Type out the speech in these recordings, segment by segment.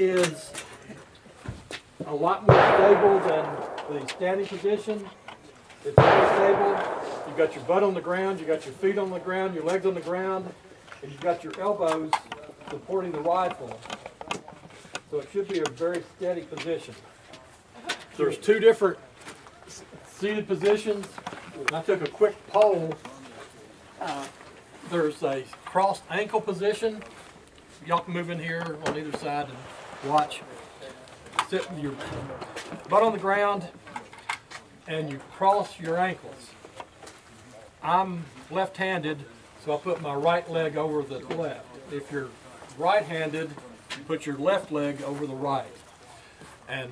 is a lot more stable than the standing position. It's very stable. You've got your butt on the ground, you got your feet on the ground, your legs on the ground, and you've got your elbows supporting the rifle. So it should be a very steady position. There's two different seated positions. I took a quick poll. There's a crossed ankle position. Y'all can move in here on either side and watch. Sit with your butt on the ground and you cross your ankles. I'm left-handed, so I put my right leg over the left. If you're right-handed, you put your left leg over the right. And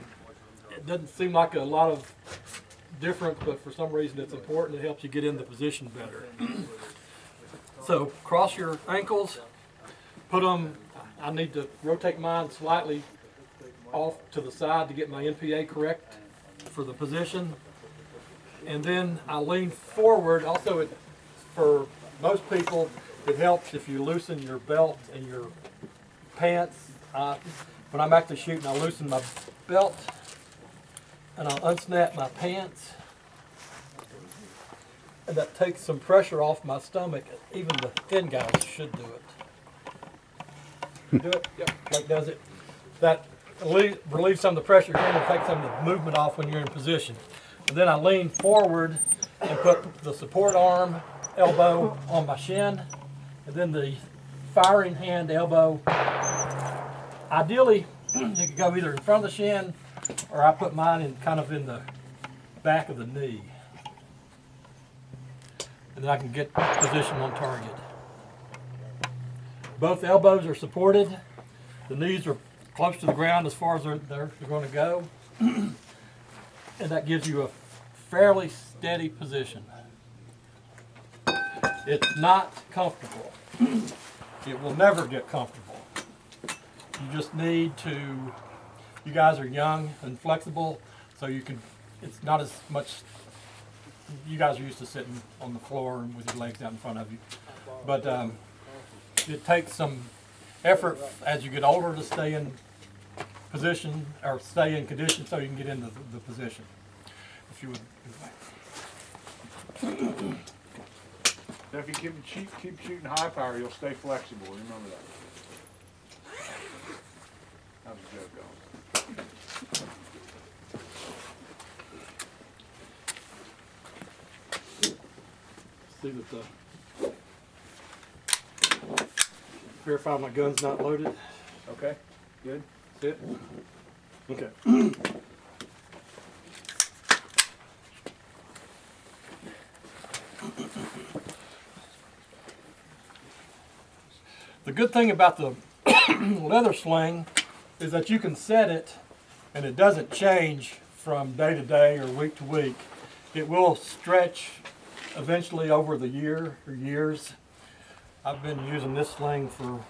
it doesn't seem like a lot of difference, but for some reason it's important. It helps you get in the position better. So cross your ankles, put them, I need to rotate mine slightly off to the side to get my NPA correct for the position. And then I lean forward. Also, for most people, it helps if you loosen your belt and your pants. When I'm actually shooting, I loosen my belt and I'll unsnap my pants. And that takes some pressure off my stomach. Even the thin guys should do it. Do it? Yep, Blake does it. That relieves some of the pressure here and takes some of the movement off when you're in position. And then I lean forward and put the support arm, elbow on my shin, and then the firing hand, elbow. Ideally, you could go either in front of the shin, or I put mine in kind of in the back of the knee. And then I can get position on target. Both elbows are supported. The knees are close to the ground as far as they're going to go. And that gives you a fairly steady position. It's not comfortable. It will never get comfortable. You just need to, you guys are young and flexible, so you can, it's not as much, you guys are used to sitting on the floor and with your legs out in front of you. But it takes some effort as you get older to stay in position or stay in condition so you can get into the position. If you would. If you keep shooting high power, you'll stay flexible. Remember that. How's the joke going? See that verify my gun's not loaded. Okay, good. That's it? Okay. The good thing about the leather sling is that you can set it and it doesn't change from day to day or week to week. It will stretch eventually over the year or years. I've been using this sling for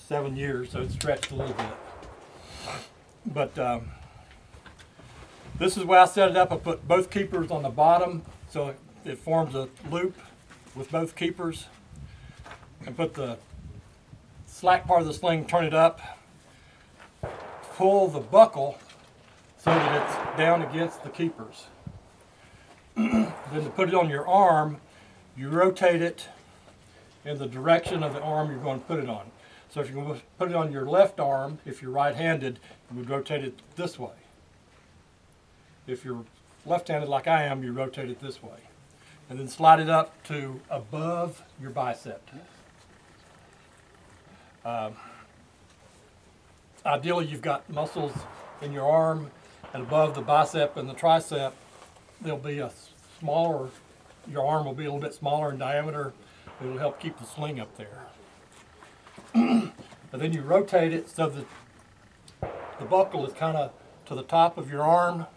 7 years, so it's stretched a little bit. But this is where I set it up. I put both keepers on the bottom so it forms a loop with both keepers. And put the slack part of the sling, turn it up, pull the buckle so that it's down against the keepers. Then to put it on your arm, you rotate it in the direction of the arm you're going to put it on. So if you're going to put it on your left arm, if you're right-handed, you would rotate it this way. If you're left-handed like I am, you rotate it this way. And then slide it up to above your bicep. Ideally, you've got muscles in your arm and above the bicep and the tricep. There'll be a smaller, your arm will be a little bit smaller in diameter. It'll help keep the sling up there. And then you rotate it so that the buckle is kind of to the top of your arm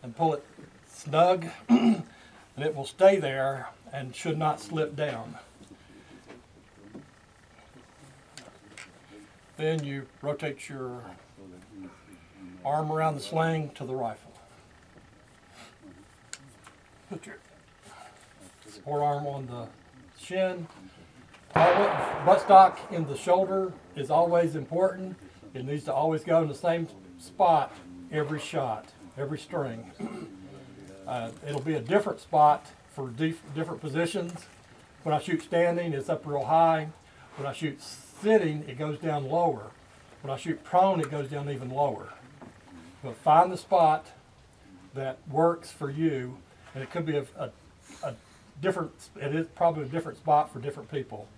and pull it snug and it will stay there and should not slip down. Then you rotate your arm around the sling to the rifle. Put your support arm on the shin, Buttstock in the shoulder is always important. It needs to always go in the same spot every shot, every string. It'll be a different spot for different positions. When I shoot standing, it's up real high. When I shoot sitting, it goes down lower. When I shoot prone, it goes down even lower. But find the spot that works for you, and it could be a different, it is probably a different spot for different people.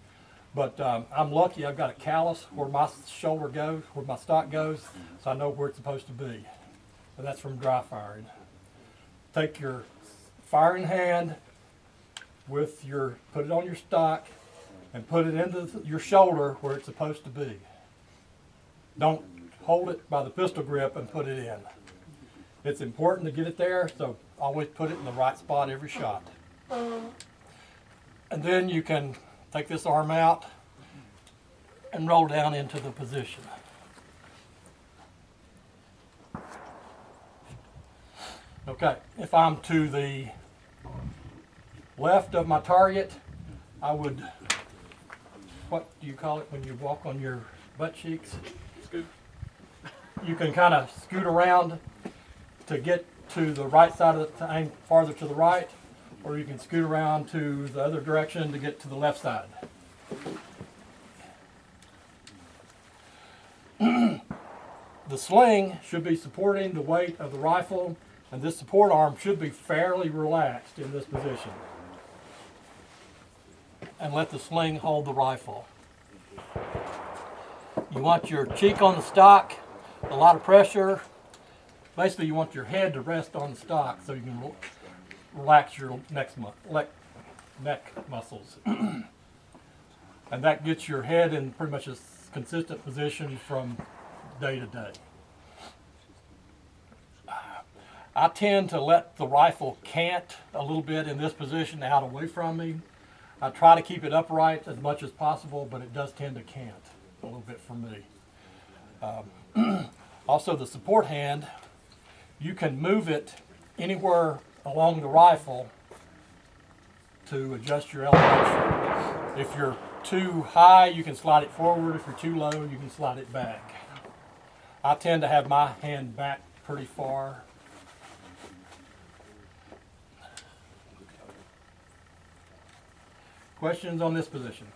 But I'm lucky I've got a callus where my shoulder goes, where my stock goes, so I know where it's supposed to be. And that's from dry firing. Take your firing hand with put it on your stock and put it into your shoulder where it's supposed to be. Don't hold it by the pistol grip and put it in. It's important to get it there, so always put it in the right spot every shot. And then you can take this arm out and roll down into the position. Okay, if I'm to the left of my target, I would, what do you call it when you walk on your butt cheeks? Scoot. You can kind of scoot around to get to the right side of the, to aim farther to the right, or you can scoot around to the other direction to get to the left side. The sling should be supporting the weight of the rifle, and this support arm should be fairly relaxed in this position. And let the sling hold the rifle. You want your cheek on the stock, a lot of pressure. Basically, you want your head to rest on the stock so you can relax your neck muscles. And that gets your head in pretty much a consistent position from day to day. I tend to let the rifle cant a little bit in this position out away from me. I try to keep it upright as much as possible, but it does tend to cant a little bit for me. Also, the support hand, you can move it anywhere along the rifle to adjust your elevation. If you're too high, you can slide it forward. If you're too low, you can slide it back. I tend to have my hand back pretty far. Questions on this position?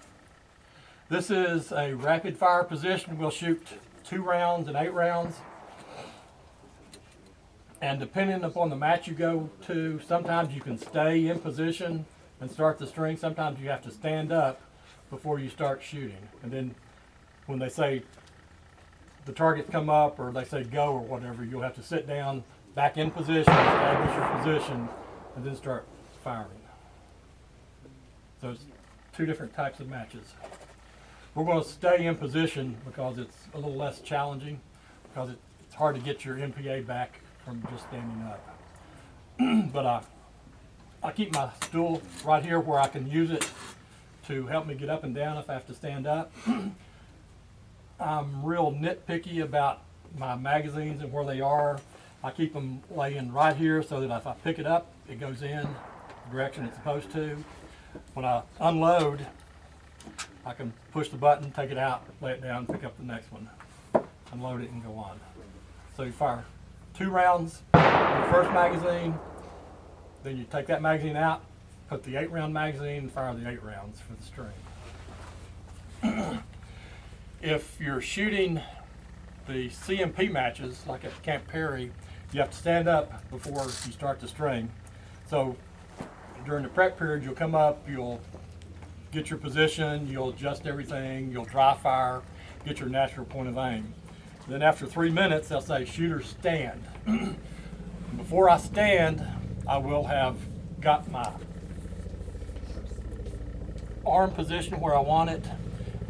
This is a rapid fire position. We'll shoot 2 rounds and 8 rounds. And depending upon the match you go to, sometimes you can stay in position and start the string. Sometimes you have to stand up before you start shooting. And then when they say the targets come up or they say go or whatever, you'll have to sit down, back in position, establish your position, and then start firing. So it's 2 different types of matches. We're going to stay in position because it's a little less challenging, because it's hard to get your MPA back from just standing up. But I keep my stool right here where I can use it to help me get up and down if I have to stand up. I'm real nitpicky about my magazines and where they are. I keep them laying right here so that if I pick it up, it goes in the direction it's supposed to. When I unload, I can push the button, take it out, lay it down, pick up the next one, unload it, and go on. So you fire 2 rounds in the first magazine, then you take that magazine out, put the 8-round magazine, and fire the 8 rounds for the string. If you're shooting the CMP matches, like at Camp Perry, you have to stand up before you start the string. So during the prep period, you'll come up, you'll get your position, you'll adjust everything, you'll dry fire, get your natural point of aim. Then after 3 minutes, they'll say, shooters stand. Before I stand, I will have got my arm position where I want it,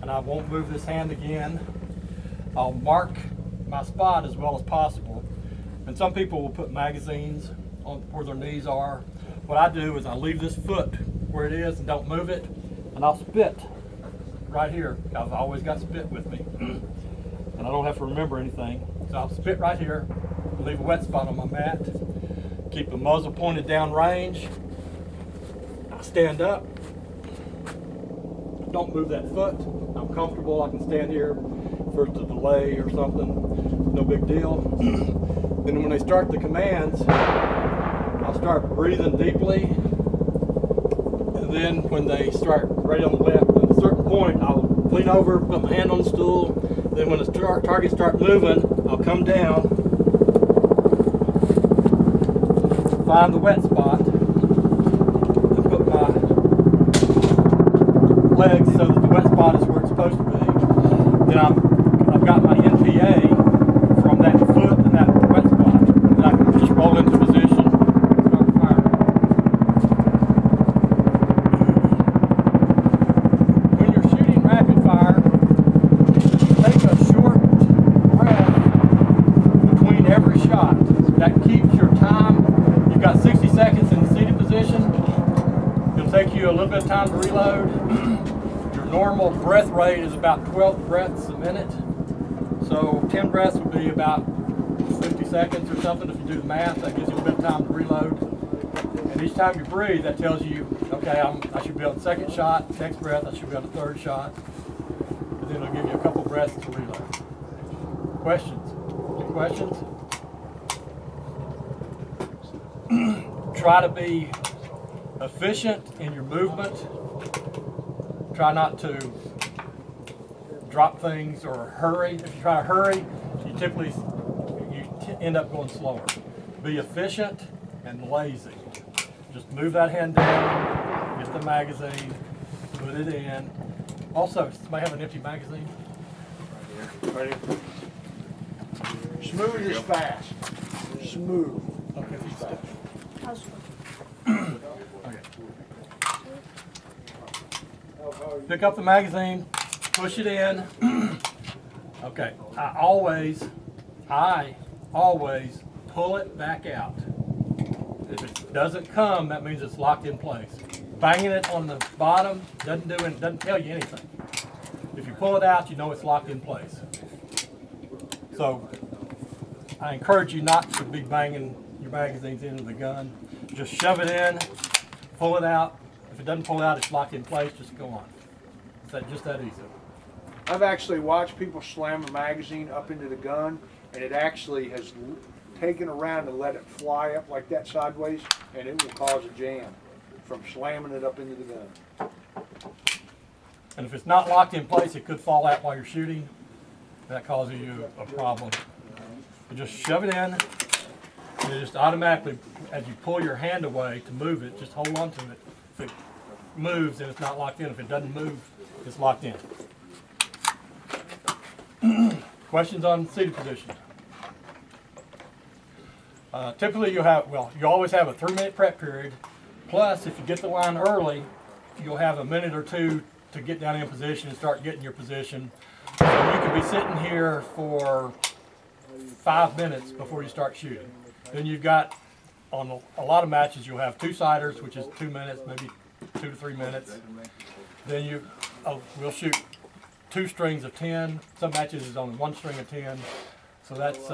and I won't move this hand again. I'll mark my spot as well as possible. And some people will put magazines on where their knees are. What I do is I leave this foot where it is and don't move it, and I'll spit right here. I've always got spit with me, and I don't have to remember anything. So I'll spit right here, leave a wet spot on my mat, keep the muzzle pointed down range. I stand up, don't move that foot. I'm comfortable. I can stand here for the delay or something. No big deal. Then when they start the commands, I'll start breathing deeply. And then when they start right on the left, at a certain point, I'll lean over, put my hand on the stool. Then when the targets start moving, I'll come down, find the wet spot, and put my legs so that the wet spot is where it's supposed to be. Then I've got my NPA from that foot and that wet spot. Then I can just roll into position and start firing. When you're shooting rapid fire, take a short breath between every shot. That keeps your time. You've got 60 seconds in the seated position. It'll take you a little bit of time to reload. Your normal breath rate is about 12 breaths a minute. So 10 breaths would be about 50 seconds or something. If you do the math, that gives you a bit of time to reload. And each time you breathe, that tells you, okay, I should be on the second shot. Next breath, I should be on the third shot. And then it'll give you a couple breaths to reload. Questions? Any questions? Try to be efficient in your movement. Try not to drop things or hurry. If you try to hurry, you typically end up going slower. Be efficient and lazy. Just move that hand down, get the magazine, put it in. Also, somebody have an empty magazine? Right here. Smooth is fast. Smooth. Okay, if you step. Okay. Pick up the magazine, push it in. Okay, I always pull it back out. If it doesn't come, that means it's locked in place. Banging it on the bottom doesn't tell you anything. If you pull it out, you know it's locked in place. So I encourage you not to be banging your magazines into the gun. Just shove it in, pull it out. If it doesn't pull out, it's locked in place, just go on. It's just that easy. I've actually watched people slam a magazine up into the gun, and it actually has taken around and let it fly up like that sideways, and it will cause a jam from slamming it up into the gun. And if it's not locked in place, it could fall out while you're shooting. That causes you a problem. You just shove it in, and it just automatically, as you pull your hand away to move it, just hold on to it. If it moves, then it's not locked in. If it doesn't move, it's locked in. Questions on seated position? Typically you always have a 3-minute prep period. Plus, if you get the line early, you'll have a minute or two to get down in position and start getting your position. So you could be sitting here for 5 minutes before you start shooting. Then you've got, on a lot of matches, you'll have 2-siders, which is 2 minutes, maybe 2 to 3 minutes. Then we'll shoot 2 strings of 10. Some matches is on 1 string of 10. So that's,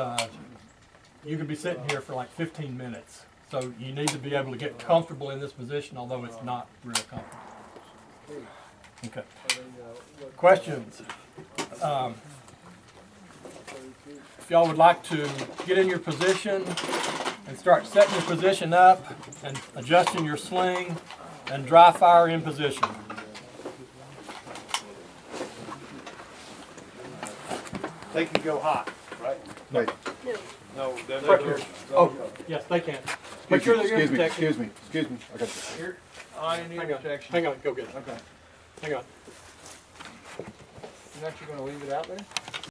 you could be sitting here for like 15 minutes. So you need to be able to get comfortable in this position, although it's not real comfortable. Okay. Questions? If y'all would like to get in your position and start setting your position up and adjusting your sling and dry fire in position. They can go hot, right? Wait, No, they're Pressure. Oh, yes, they can. Make sure that you're excuse me, protected. excuse me, I got this. Here, I need Hang on, protection. hang on, go get it. Okay. Hang on. You're actually gonna leave it out there?